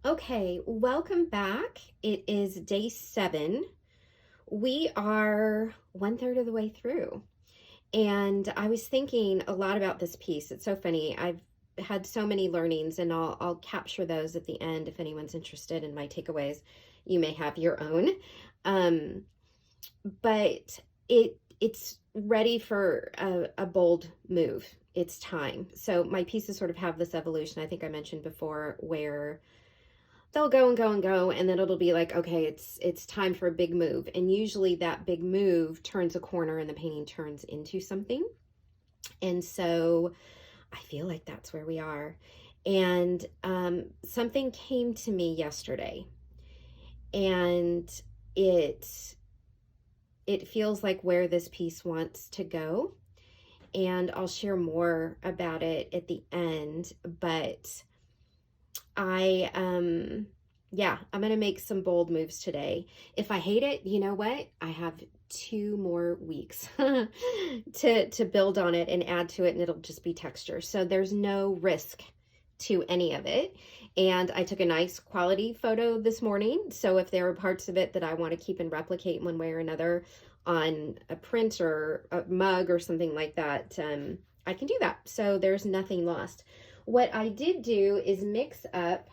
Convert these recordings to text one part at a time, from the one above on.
Okay, welcome back. It is day 7. We are 1/3 of the way through. And I was thinking a lot about this piece. It's so funny. I've had so many learnings, and I'll capture those at the end if anyone's interested in my takeaways. You may have your own. Um, but it's ready for a bold move. It's time. So my pieces sort of have this evolution I think I mentioned before, where they'll go and go and go, and then it'll be like, okay, it's time for a big move, and usually that big move turns a corner and the painting turns into something. And so I feel like that's where we are. And something came to me yesterday, and it it feels like where this piece wants to go, and I'll share more about it at the end. But I'm going to make some bold moves today. If I hate it, you know what? I have 2 more weeks to build on it and add to it, and it'll just be texture. So there's no risk to any of it. And I took a nice quality photo this morning. So if there are parts of it that I want to keep and replicate one way or another on a print or a mug or something like that, I can do that. So there's nothing lost. What I did do is mix up,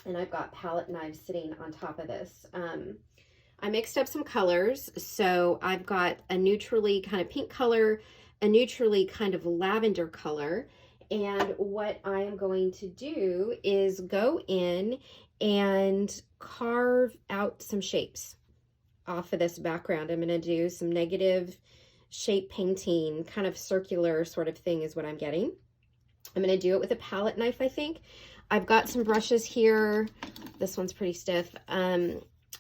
and I've got palette knives sitting on top of this. I mixed up some colors. So I've got a neutrally kind of pink color, a neutrally kind of lavender color. And what I am going to do is go in and carve out some shapes off of this background. I'm going to do some negative shape painting, kind of circular sort of thing is what I'm getting. I'm going to do it with a palette knife, I think. I've got some brushes here. This one's pretty stiff.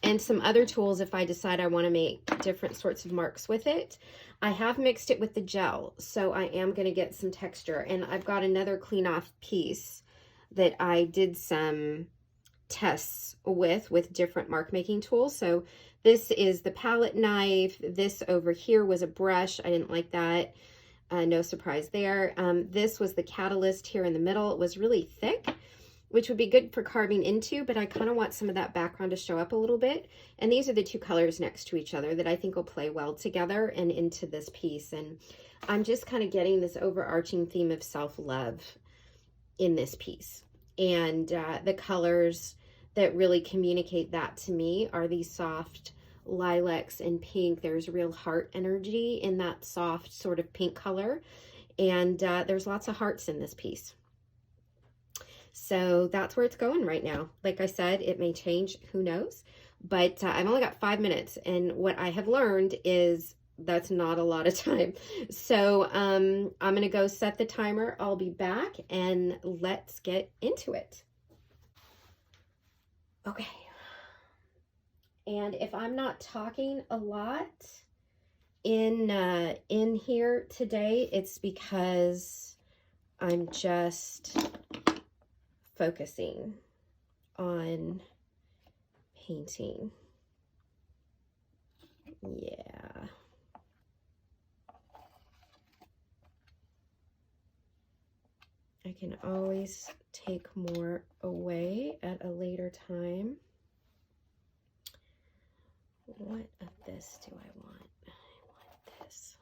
And some other tools if I decide I want to make different sorts of marks with it. I have mixed it with the gel, so I am going to get some texture. And I've got another clean off piece that I did some tests with different mark making tools. So this is the palette knife. This over here was a brush. I didn't like that. No surprise there. This was the catalyst here in the middle. It was really thick, which would be good for carving into, but I kind of want some of that background to show up a little bit. And these are the 2 colors next to each other that I think will play well together and into this piece. And I'm just kind of getting this overarching theme of self-love in this piece. And the colors that really communicate that to me are these soft lilacs and pink. There's real heart energy in that soft sort of pink color, and there's lots of hearts in this piece. So that's where it's going right now. Like I said, it may change, who knows, but I've only got 5 minutes, and what I have learned is that's not a lot of time. So I'm gonna go set the timer. I'll be back, and let's get into it. Okay. And if I'm not talking a lot in here today, it's because I'm just focusing on painting. Yeah. I can always take more away at a later time. What of this do I want? I want this.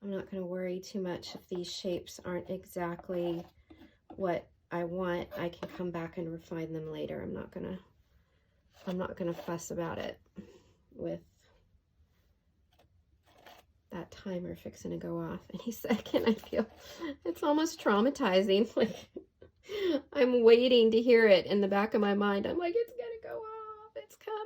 I'm not going to worry too much if these shapes aren't exactly what I want. I can come back and refine them later. I'm not gonna fuss about it with that timer fixing to go off any second. I feel it's almost traumatizing. Like I'm waiting to hear it in the back of my mind. I'm like, it's gonna go off. It's coming.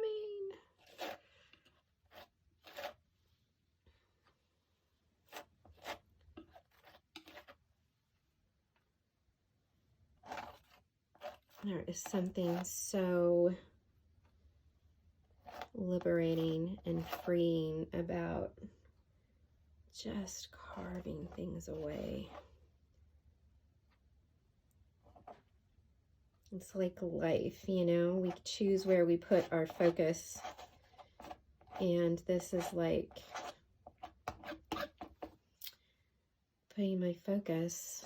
There is something so liberating and freeing about just carving things away. It's like life, you know, we choose where we put our focus. And this is like putting my focus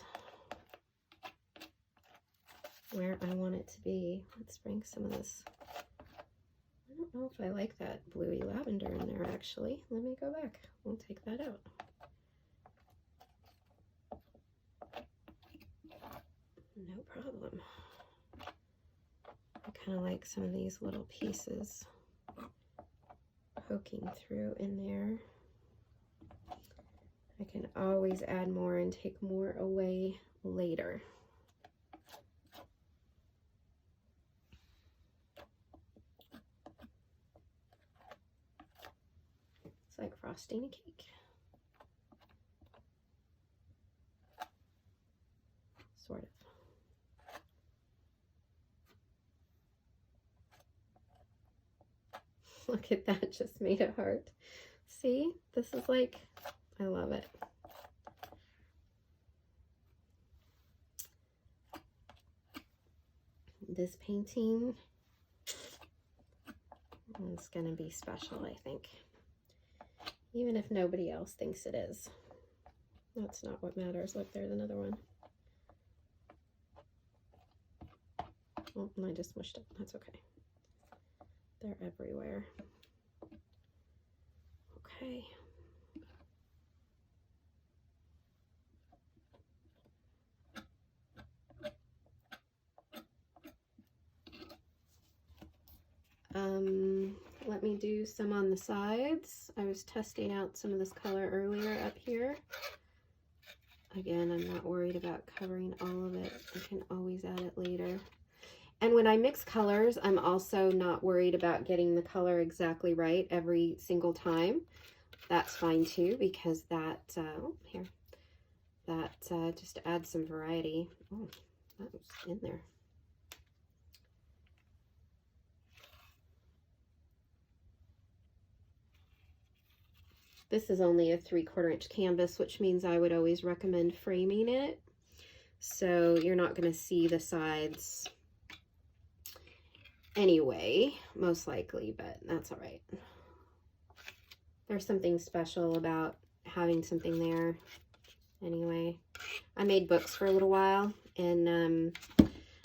where I want it to be. Let's bring some of this. I don't know if I like that bluey lavender in there, actually. Let me go back. We'll take that out. No problem. I kind of like some of these little pieces poking through in there. I can always add more and take more away later. It's like frosting a cake. Sort of. Look at that, just made a heart. See, this is like, I love it. This painting is going to be special, I think. Even if nobody else thinks it is. That's not what matters. Look, there's another one. Oh, and I just mushed it. That's okay. They're everywhere. Okay. Let me do some on the sides. I was testing out some of this color earlier up here. Again, I'm not worried about covering all of it. I can always add it later. And when I mix colors, I'm also not worried about getting the color exactly right every single time. That's fine too, because that, just adds some variety. Oh, that was in there. This is only a 3/4 inch canvas, which means I would always recommend framing it. So you're not going to see the sides anyway, most likely, but that's all right. There's something special about having something there anyway. I made books for a little while, and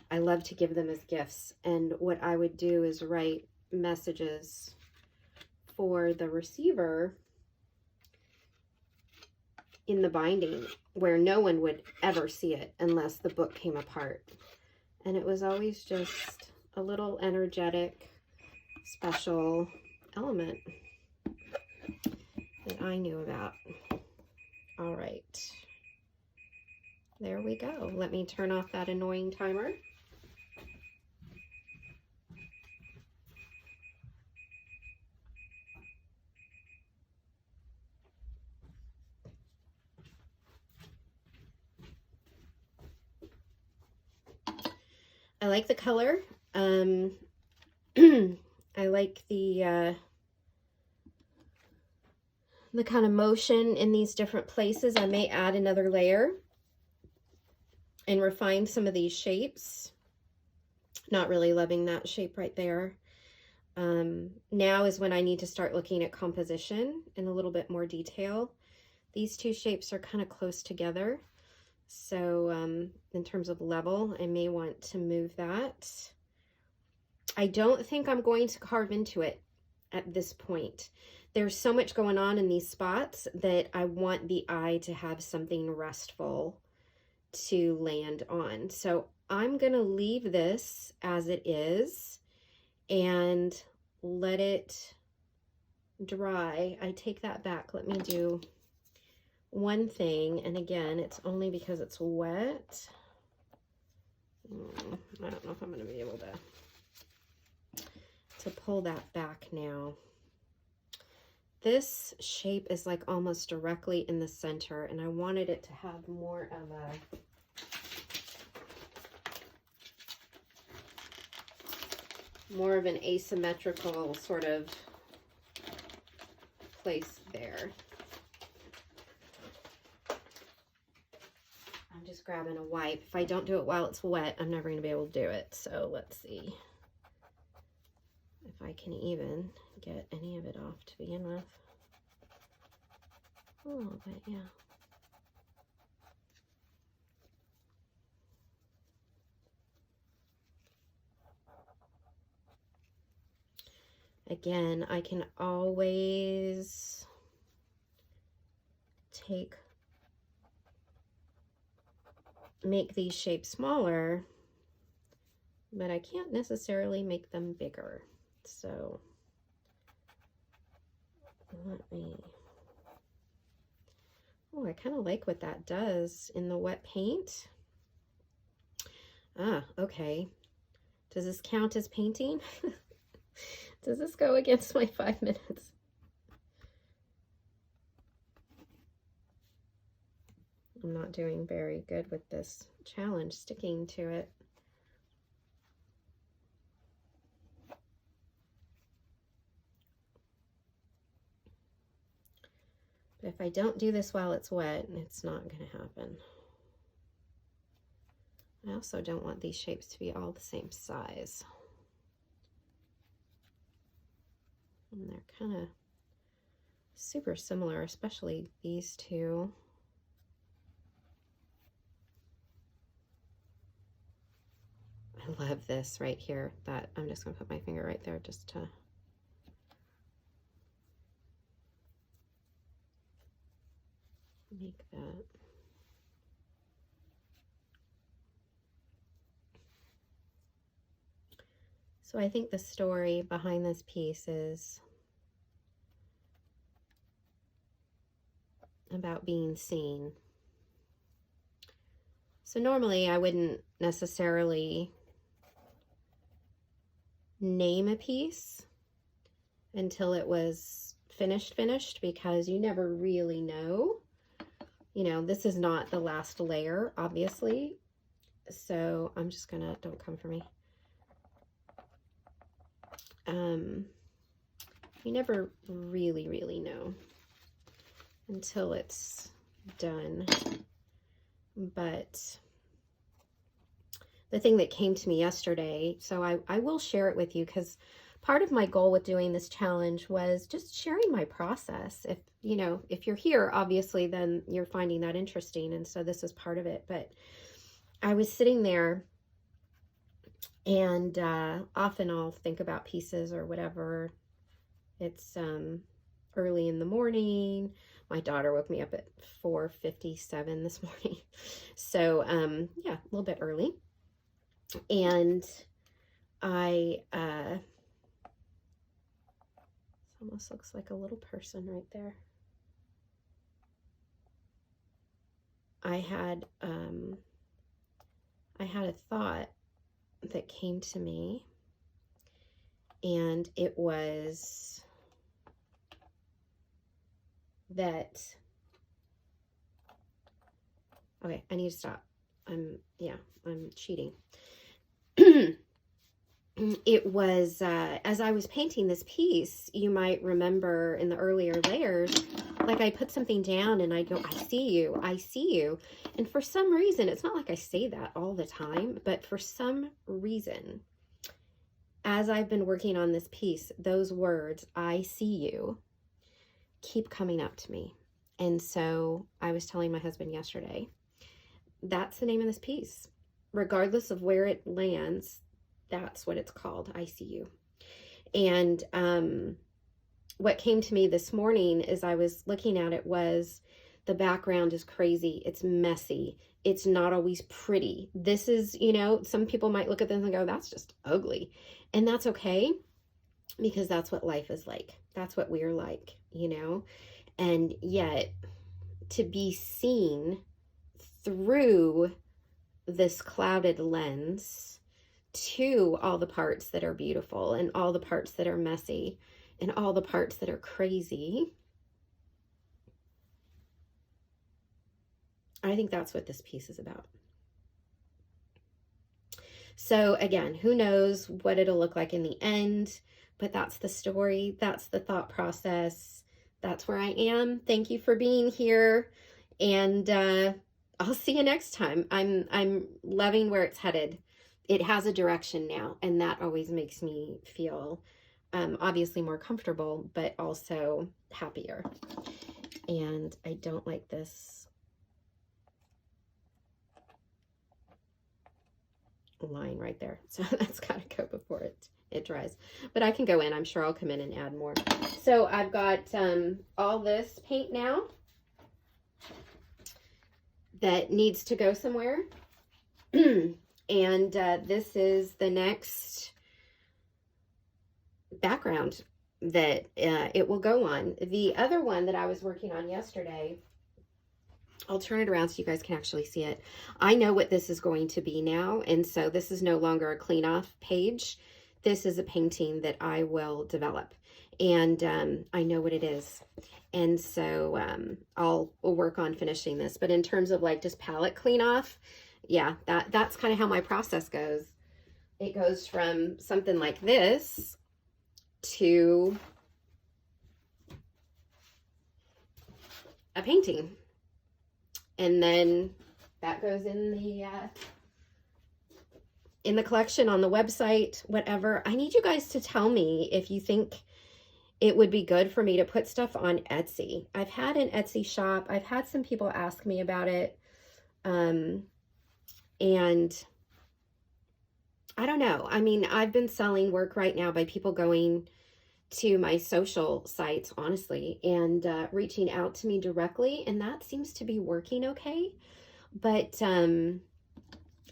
I love to give them as gifts. And what I would do is write messages for the receiver in the binding where no one would ever see it unless the book came apart. And it was always just a little energetic, special element that I knew about. All right. There we go. Let me turn off that annoying timer. I like the color. I like the kind of motion in these different places. I may add another layer and refine some of these shapes. Not really loving that shape right there. Now is when I need to start looking at composition in a little bit more detail. These two shapes are kind of close together. So in terms of level, I may want to move that. I don't think I'm going to carve into it at this point. There's so much going on in these spots that I want the eye to have something restful to land on. So I'm going to leave this as it is and let it dry. I take that back. Let me do one thing, and again, it's only because it's wet. I don't know if I'm going to be able to pull that back now. This shape is like almost directly in the center, and I wanted it to have more of an asymmetrical sort of place there. I'm just grabbing a wipe. If I don't do it while it's wet, I'm never going to be able to do it. So let's see if I can even get any of it off to begin with. A little bit, yeah. Again, I can always make these shapes smaller, but I can't necessarily make them bigger. So let me, oh, I kind of like what that does in the wet paint. Ah, okay. Does this count as painting? Does this go against my 5 minutes? I'm not doing very good with this challenge, sticking to it. But if I don't do this while it's wet, it's not going to happen. I also don't want these shapes to be all the same size. And they're kind of super similar, especially these two. I love this right here. That I'm just going to put my finger right there just to make that. So I think the story behind this piece is about being seen. So normally I wouldn't necessarily name a piece until it was finished, because you never really know. You know, this is not the last layer, obviously. So I'm just gonna, don't come for me. You never really know until it's done. But the thing that came to me yesterday, so I will share it with you, because part of my goal with doing this challenge was just sharing my process. If, you know, if you're here, obviously, then you're finding that interesting. And so this is part of it. But I was sitting there, and often I'll think about pieces or whatever. It's early in the morning. My daughter woke me up at 4:57 this morning. So yeah, a little bit early. And I, it almost looks like a little person right there. I had a thought that came to me, and it was that, okay, I need to stop. I'm cheating. It was, as I was painting this piece, you might remember in the earlier layers, like I put something down and I go, I see you, I see you. And for some reason, it's not like I say that all the time, but for some reason, as I've been working on this piece, those words, I see you, keep coming up to me. And so I was telling my husband yesterday, that's the name of this piece. Regardless of where it lands, that's what it's called. I see you. And what came to me this morning as I was looking at it was, the background is crazy. It's messy. It's not always pretty. This is, you know, some people might look at this and go, that's just ugly. And that's okay, because that's what life is like. That's what we're like, you know. And yet, to be seen through this clouded lens to all the parts that are beautiful and all the parts that are messy and all the parts that are crazy. I think that's what this piece is about. So again, who knows what it'll look like in the end, but that's the story. That's the thought process. That's where I am. Thank you for being here. And I'll see you next time. I'm loving where it's headed. It has a direction now, and that always makes me feel obviously more comfortable, but also happier. And I don't like this line right there, so that's got to go before it dries, but I can go in. I'm sure I'll come in and add more. So I've got all this paint now that needs to go somewhere. And this is the next background that it will go on. The other one that I was working on yesterday, I'll turn it around so you guys can actually see it. I know what this is going to be now, and so this is no longer a clean off page. This is a painting that I will develop, and I know what it is. And so we'll work on finishing this. But in terms of like just palette clean off, yeah, that's kind of how my process goes. It goes from something like this to a painting. And then that goes in the collection, on the website, whatever. I need you guys to tell me if you think it would be good for me to put stuff on Etsy. I've had an Etsy shop. I've had some people ask me about it. And I don't know. I mean, I've been selling work right now by people going to my social sites, honestly, and reaching out to me directly, and that seems to be working okay. But I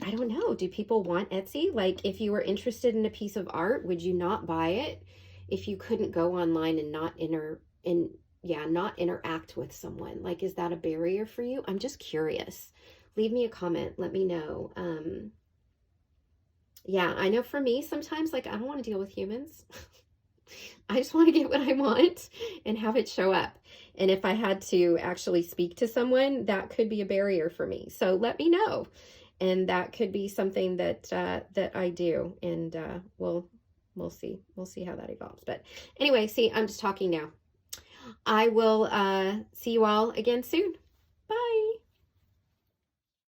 don't know. Do people want Etsy? Like, if you were interested in a piece of art, would you not buy it if you couldn't go online and not interact with someone? Like, is that a barrier for you? I'm just curious. Leave me a comment. Let me know. Yeah, I know for me, sometimes, like, I don't want to deal with humans. I just want to get what I want and have it show up. And if I had to actually speak to someone, that could be a barrier for me. So let me know. And that could be something that that I do. And we'll see. We'll see how that evolves. But anyway, see, I'm just talking now. I will see you all again soon.